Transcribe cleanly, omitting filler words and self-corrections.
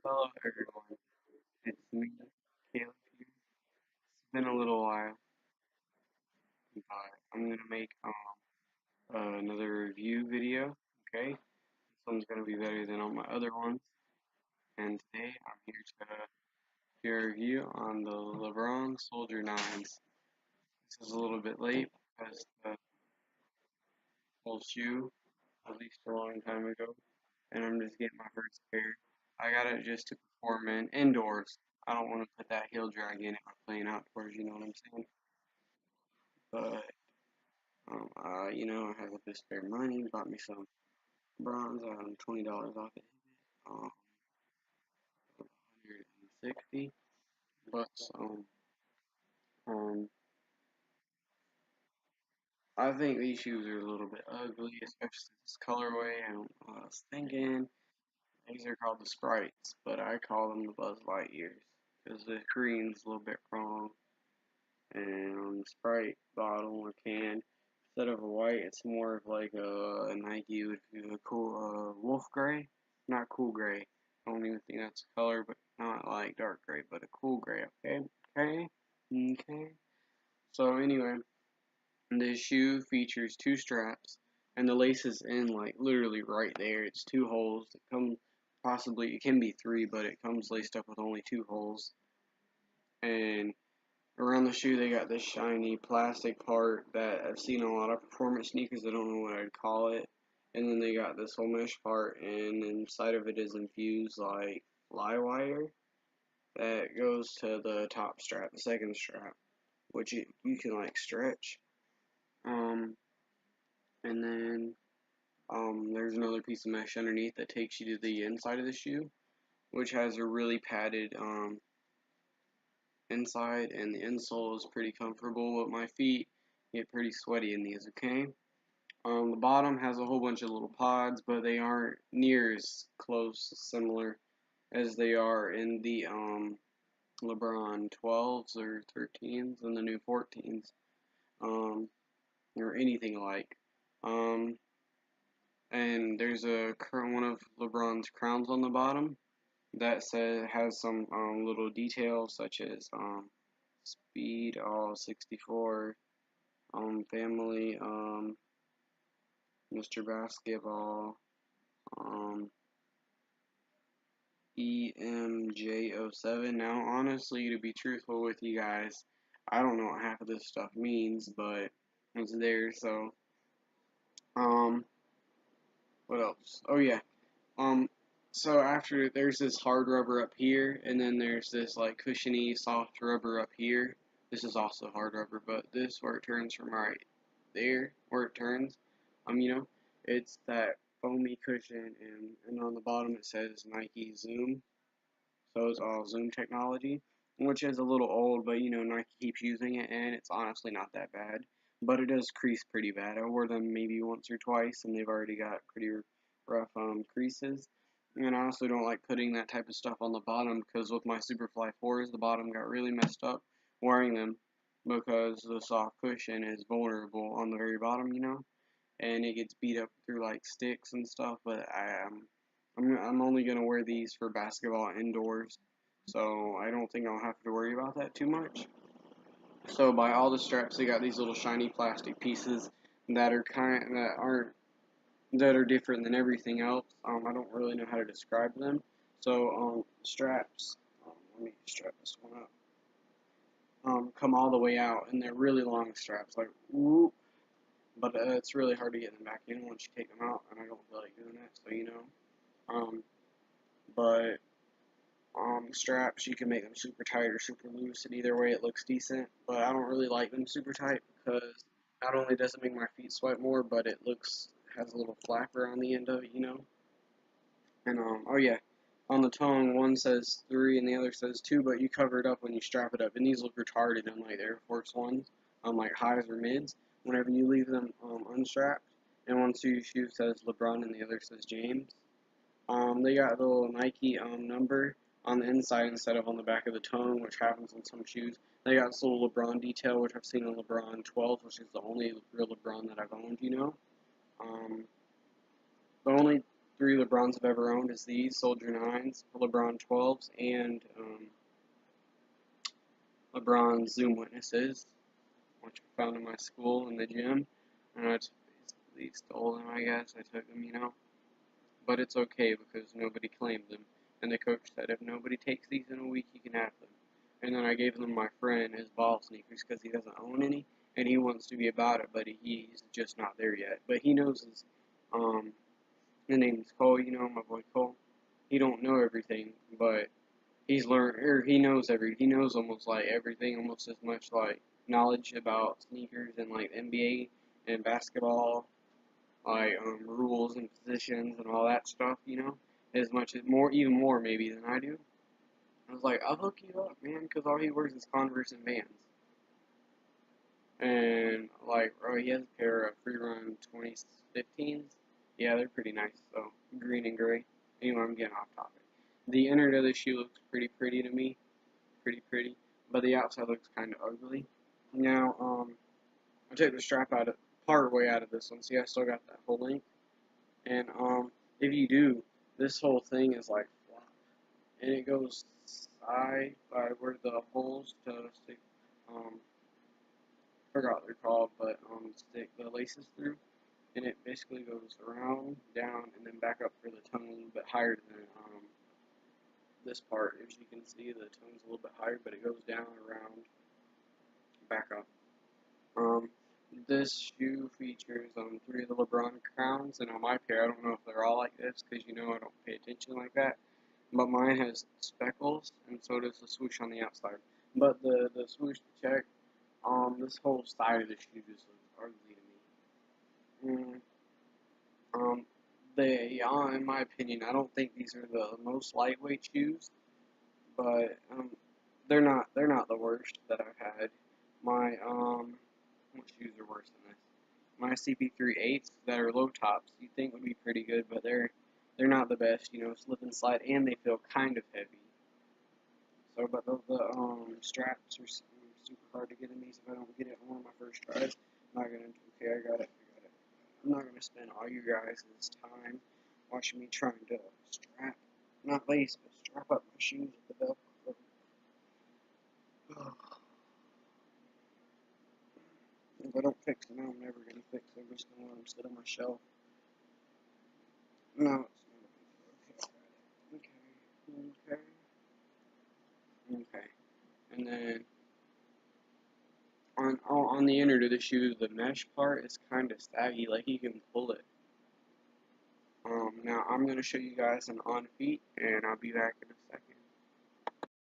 Hello everyone, it's me, Caleb here. It's been a little while, but I'm gonna make another review video. Okay, this one's gonna be better than all my other ones. And today I'm here to do a review on the LeBron Soldier 9s. This is a little bit late because the whole shoe released a long time ago, and I'm just getting my first pair. I got it just to perform in indoors. I don't want to put that heel drag in if I'm playing outdoors. You know what I'm saying? But I have this spare money, bought me some bronze, $20 off it, 160 bucks. Um, I think these shoes are a little bit ugly, especially this colorway. I don't know what I was thinking. These are called the sprites, but I call them the Buzz Lightyears because the green's a little bit wrong. And on the Sprite bottle or can, instead of a white, it's more of like a Nike would do a cool wolf gray, not cool gray. I don't even think that's a color, but not like dark gray, but a cool gray. Okay, okay, okay. So anyway, this shoe features two straps, and the lace is in like literally right there. It's two holes. It comes possibly it can be three, but it comes laced up with only two holes. And around the shoe, they got this shiny plastic part that I've seen on a lot of performance sneakers. I don't know what I'd call it. And then they got this whole mesh part, and inside of it is infused like fly wire that goes to the top strap, the second strap, which you can like stretch. Um, and then there's another piece of mesh underneath that takes you to the inside of the shoe, which has a really padded inside, and the insole is pretty comfortable, but my feet get pretty sweaty in these, okay? The bottom has a whole bunch of little pods, but they aren't near as close, similar as they are in the LeBron 12s or 13s and the new 14s, um, or anything like. Um, and there's a current one of LeBron's crowns on the bottom that has some little details such as speed, all 64, family, Mr. Basketball, um, EMJ07. Now, honestly, to be truthful with you guys, I don't know what half of this stuff means, but it's there. So, um, what else? Oh yeah. Um, so after there's this hard rubber up here, and then there's this like cushiony soft rubber up here. This is also hard rubber, but this where it turns from right there, where it turns, it's that foamy cushion, and on the bottom it says Nike Zoom. So it's all Zoom technology, which is a little old, but Nike keeps using it, and it's honestly not that bad. But it does crease pretty bad. I wore them maybe once or twice, and they've already got pretty rough creases. And I also don't like putting that type of stuff on the bottom because with my Superfly 4s, the bottom got really messed up wearing them because the soft cushion is vulnerable on the very bottom, and it gets beat up through like sticks and stuff. But I'm only gonna wear these for basketball indoors, so I don't think I'll have to worry about that too much. So by all the straps, they got these little shiny plastic pieces that are that are different than everything else. I don't really know how to describe them. So straps. Let me strap this one up. Come all the way out, and they're really long straps, like whoop. But it's really hard to get them back in once you take them out, and I don't feel like doing that. So Um, but straps, you can make them super tight or super loose, and either way it looks decent. But I don't really like them super tight because not only does it make my feet sweat more, but it has a little flapper on the end of it. And oh yeah, on the tongue one says 3 and the other says 2, but you cover it up when you strap it up, and these look retarded unlike the Air Force ones, like highs or mids. Whenever you leave them unstrapped, and one shoe says LeBron and the other says James. They got the little Nike number on the inside instead of on the back of the tongue, which happens on some shoes. They got this little LeBron detail, which I've seen on LeBron 12, which is the only real LeBron that I've owned. Um, the only three LeBrons I've ever owned is these Soldier 9s, LeBron 12s, and LeBron Zoom Witnesses, which I found in my school in the gym, and I just basically stole them, I guess. I took them, you know. But it's okay because nobody claimed them, and the coach said if nobody takes these in a week, you can have them. And then I gave them to my friend his ball sneakers because he doesn't own any, and he wants to be about it, but he's just not there yet. But he knows the name's Cole, you know, my boy Cole. He don't know everything, but he's learned, or he knows almost like everything, almost as much like knowledge about sneakers and like NBA and basketball, like rules and positions and all that stuff, you know, as much as more, even more maybe than I do. I was like, I'll hook you up, man, because all he wears is Converse and Vans. And like, oh, he has a pair of Free Run 2015s. Yeah, they're pretty nice, so green and gray. Anyway, I'm getting off topic. The inner of the shoe looks pretty pretty to me, pretty, but the outside looks kind of ugly. Now, I took the strap out of part way out of this one. See, I still got that whole length. And if you do, this whole thing is like flop, and it goes side by where the holes to stick. Forgot what they're called, but stick the laces through, and it basically goes around, down, and then back up for the tongue a little bit higher than this part. As you can see, the tongue's a little bit higher, but it goes down, around, back up. This shoe features three of the LeBron crowns, and on my pair, I don't know if they're all like this, because you know I don't pay attention like that, but mine has speckles, and so does the swoosh on the outside. But the swoosh check, this whole side of the shoe just looks ugly to me. In my opinion, I don't think these are the most lightweight shoes, but they're not the worst that I've had. My what shoes are worse than this? My CP3 8s that are low tops, you think would be pretty good, but they're not the best. You know, slip and slide, and they feel kind of heavy. So, but the straps are super hard to get in these. If I don't get it on my first try, I'm not gonna. Okay, I got it. I'm not gonna spend all you guys' time watching me trying to not lace, but strap up my shoes with the Velcro. If I don't fix them, I'm never gonna fix them. I'm just gonna let them sit on my shelf. No, it's not okay. Okay. And then on the inner of the shoe, the mesh part is kind of saggy, like you can pull it. Now I'm gonna show you guys an on feet, and I'll be back in a